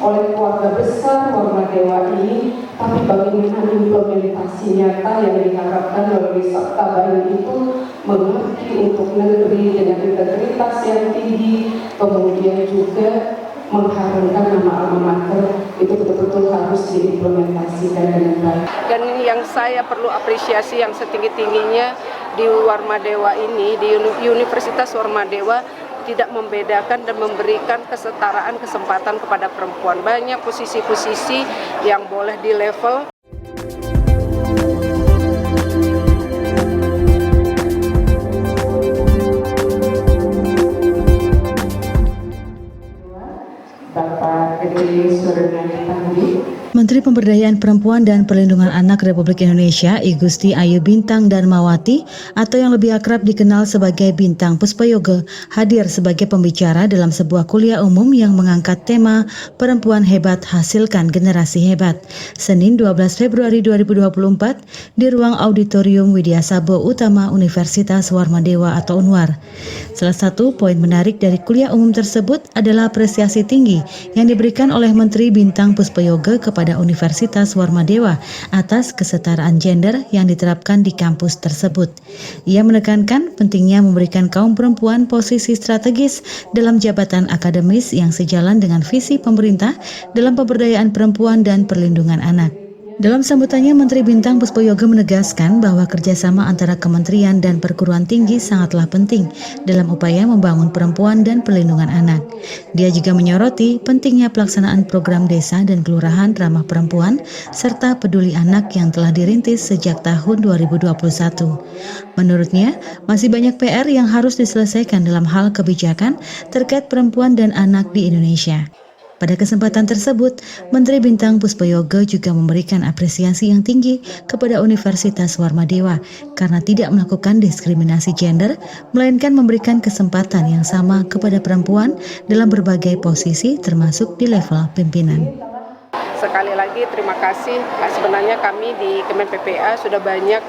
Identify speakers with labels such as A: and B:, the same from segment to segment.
A: oleh keluarga besar Warma Dewa ini, tapi bagaimana implementasi nyata yang diharapkan melalui Sabta Bayu itu mengabdi untuk negeri dengan integritas yang tinggi, kemudian juga mengharumkan nama alma mater, itu betul-betul harus diimplementasikan dengan baik. Dan yang saya perlu apresiasi yang setinggi-tingginya di Warma Dewa ini, di Universitas Warma Dewa, tidak membedakan dan memberikan kesetaraan kesempatan kepada perempuan. Banyak posisi-posisi yang boleh di level. Bapak Gede Suranaya Pandit.
B: Menteri Pemberdayaan Perempuan dan Perlindungan Anak Republik Indonesia, I Gusti Ayu Bintang Darmawati, atau yang lebih akrab dikenal sebagai Bintang Puspayoga, hadir sebagai pembicara dalam sebuah kuliah umum yang mengangkat tema Perempuan Hebat Hasilkan Generasi Hebat, Senin 12 Februari 2024 di ruang auditorium Widya Sabo Utama Universitas Warma Dewa atau UNWAR. Salah satu poin menarik dari kuliah umum tersebut adalah apresiasi tinggi yang diberikan oleh Menteri Bintang Puspayoga kepada Universitas Warma Dewa atas kesetaraan gender yang diterapkan di kampus tersebut. Ia menekankan pentingnya memberikan kaum perempuan posisi strategis dalam jabatan akademis yang sejalan dengan visi pemerintah dalam pemberdayaan perempuan dan perlindungan anak. Dalam sambutannya, Menteri Bintang Puspayoga menegaskan bahwa kerjasama antara kementerian dan perguruan tinggi sangatlah penting dalam upaya membangun perempuan dan perlindungan anak. Dia juga menyoroti pentingnya pelaksanaan program desa dan kelurahan ramah perempuan serta peduli anak yang telah dirintis sejak tahun 2021. Menurutnya, masih banyak PR yang harus diselesaikan dalam hal kebijakan terkait perempuan dan anak di Indonesia. Pada kesempatan tersebut, Menteri Bintang Puspayoga juga memberikan apresiasi yang tinggi kepada Universitas Warma Dewa karena tidak melakukan diskriminasi gender, melainkan memberikan kesempatan yang sama kepada perempuan dalam berbagai posisi termasuk di level pimpinan.
A: Sekali lagi terima kasih. Sebenarnya kami di Kemen PPA sudah banyak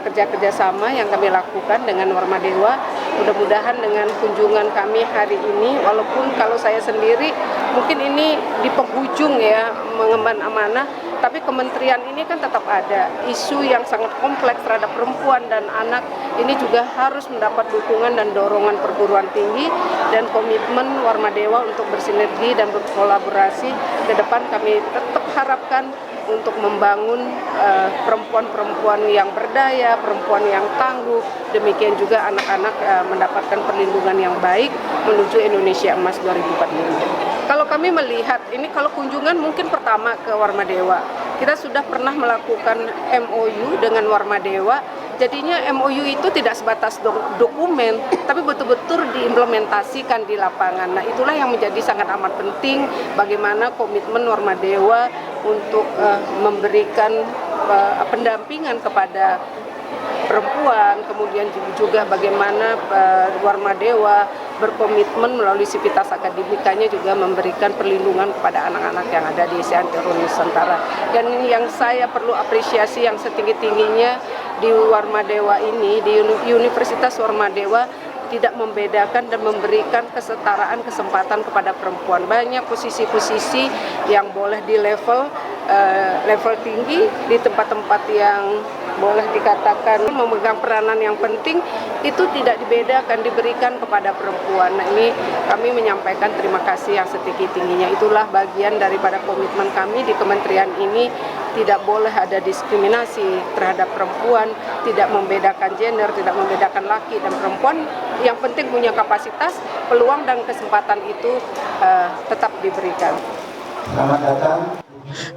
A: kerja-kerja sama yang kami lakukan dengan Warma Dewa. Mudah-mudahan dengan kunjungan kami hari ini, walaupun kalau saya sendiri mungkin ini di penghujung ya mengemban amanah, tapi kementerian ini kan tetap ada isu yang sangat kompleks terhadap perempuan dan anak. Ini juga harus mendapat dukungan dan dorongan perguruan tinggi dan komitmen Warma Dewa untuk bersinergi dan berkolaborasi. Ke depan kami tetap harapkan untuk membangun perempuan-perempuan yang berdaya, perempuan yang tangguh, demikian juga anak-anak mendapatkan perlindungan yang baik menuju Indonesia Emas 2045. Kalau kami melihat, ini kalau kunjungan mungkin pertama ke Warma Dewa, kita sudah pernah melakukan MOU dengan Warma Dewa. Jadinya MOU itu tidak sebatas dokumen, tapi betul-betul diimplementasikan di lapangan. Nah, itulah yang menjadi sangat amat penting bagaimana komitmen Warma Dewa untuk memberikan pendampingan kepada perempuan, kemudian juga bagaimana Warma Dewa berkomitmen melalui sivitas akademikanya juga memberikan perlindungan kepada anak-anak yang ada di seantero Nusantara. Dan yang saya perlu apresiasi yang setinggi-tingginya di Warma Dewa ini, di Universitas Warma Dewa, tidak membedakan dan memberikan kesetaraan kesempatan kepada perempuan. Banyak posisi-posisi yang boleh di level tinggi, di tempat-tempat yang boleh dikatakan memegang peranan yang penting, itu tidak dibedakan, diberikan kepada perempuan. Nah, ini kami menyampaikan terima kasih yang setinggi-tingginya. Itulah bagian daripada komitmen kami di kementerian ini. Tidak boleh ada diskriminasi terhadap perempuan, tidak membedakan gender, tidak membedakan laki dan perempuan. Yang penting punya kapasitas, peluang dan kesempatan itu tetap diberikan.
C: Selamat datang.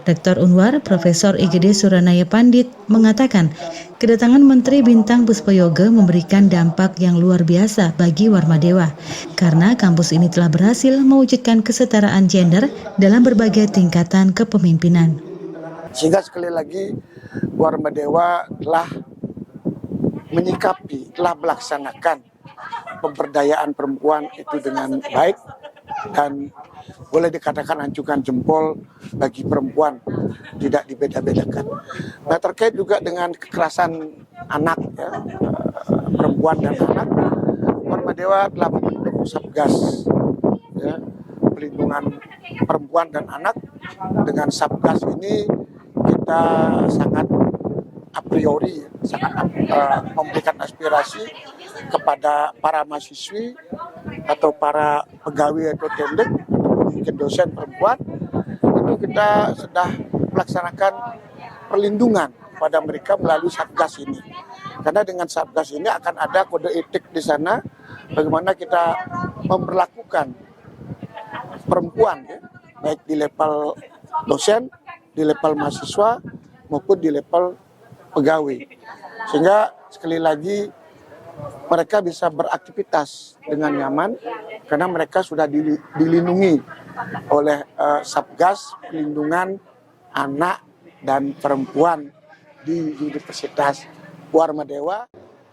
B: Rektor UNWAR, Profesor IGD Suranaya Pandit, mengatakan kedatangan Menteri Bintang Puspayoga memberikan dampak yang luar biasa bagi Warma Dewa karena kampus ini telah berhasil mewujudkan kesetaraan gender dalam berbagai tingkatan kepemimpinan.
C: Sehingga sekali lagi Warma Dewa telah menyikapi, telah melaksanakan pemberdayaan perempuan itu dengan baik dan boleh dikatakan anjungan jempol bagi perempuan, tidak dibeda-bedakan. Nah, terkait juga dengan kekerasan anak, ya, perempuan dan anak, Warma Dewa telah membentuk Satgas, ya, Pelindungan Perempuan dan Anak. Dengan Satgas ini kita sangat a priori sangat memberikan aspirasi kepada para mahasiswi atau para pegawai atau tendek atau mungkin dosen perempuan, itu kita sudah melaksanakan perlindungan pada mereka melalui Satgas ini. Karena dengan Satgas ini akan ada kode etik di sana, bagaimana kita memperlakukan perempuan, ya, baik di level dosen, di level mahasiswa, maupun di level pegawai. Sehingga sekali lagi mereka bisa beraktivitas dengan nyaman karena mereka sudah dilindungi oleh Satgas Pelindungan Anak dan Perempuan di Universitas Warmadewa.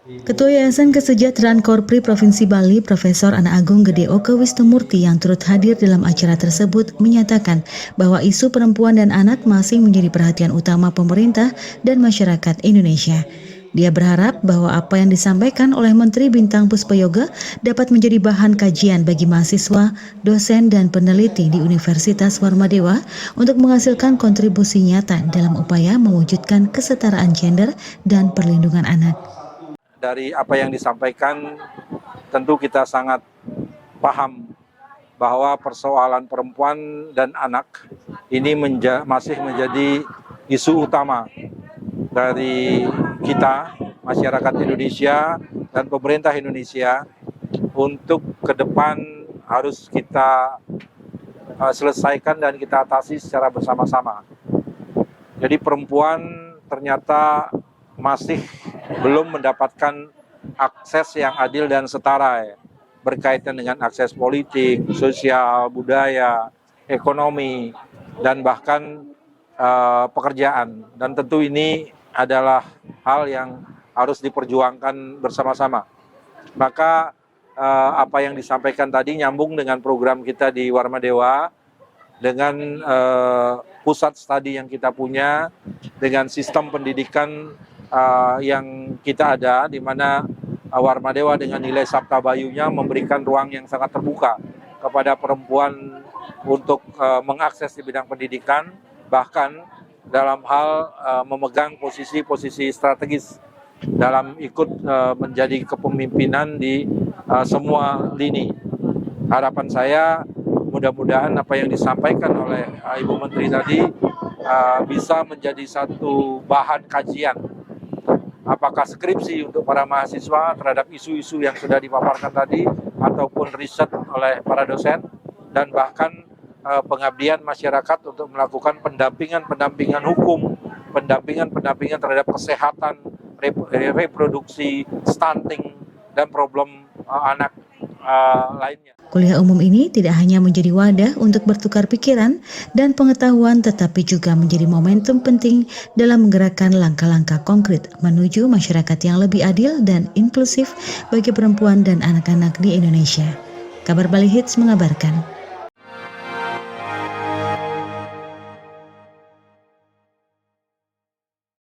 B: Ketua Yayasan Kesejahteraan Korpri Provinsi Bali, Profesor Ana Agung Gede Oke Wistumurti yang turut hadir dalam acara tersebut menyatakan bahwa isu perempuan dan anak masih menjadi perhatian utama pemerintah dan masyarakat Indonesia. Dia berharap bahwa apa yang disampaikan oleh Menteri Bintang Puspayoga dapat menjadi bahan kajian bagi mahasiswa, dosen, dan peneliti di Universitas Warmadewa untuk menghasilkan kontribusi nyata dalam upaya mewujudkan kesetaraan gender dan perlindungan anak.
D: Dari apa yang disampaikan, tentu kita sangat paham bahwa persoalan perempuan dan anak ini masih menjadi isu utama dari kita, masyarakat Indonesia dan pemerintah Indonesia untuk ke depan harus kita selesaikan dan kita atasi secara bersama-sama. Jadi perempuan ternyata masih belum mendapatkan akses yang adil dan setara, ya, berkaitan dengan akses politik, sosial, budaya, ekonomi, dan bahkan pekerjaan. Dan tentu ini adalah hal yang harus diperjuangkan bersama-sama. Maka apa yang disampaikan tadi nyambung dengan program kita di Warmadewa, dengan pusat studi yang kita punya, dengan sistem pendidikan yang kita ada, di mana Warmadewa dengan nilai Sabta Bayunya memberikan ruang yang sangat terbuka kepada perempuan untuk mengakses di bidang pendidikan, bahkan dalam hal memegang posisi-posisi strategis dalam ikut menjadi kepemimpinan di semua lini. Harapan saya mudah-mudahan apa yang disampaikan oleh Ibu Menteri tadi bisa menjadi satu bahan kajian, apakah skripsi untuk para mahasiswa terhadap isu-isu yang sudah dipaparkan tadi, ataupun riset oleh para dosen, dan bahkan pengabdian masyarakat untuk melakukan pendampingan hukum, pendampingan terhadap kesehatan, reproduksi, stunting, dan problem anak lainnya.
B: Kuliah umum ini tidak hanya menjadi wadah untuk bertukar pikiran dan pengetahuan, tetapi juga menjadi momentum penting dalam menggerakkan langkah-langkah konkret menuju masyarakat yang lebih adil dan inklusif bagi perempuan dan anak-anak di Indonesia. Kabar Bali Hits mengabarkan.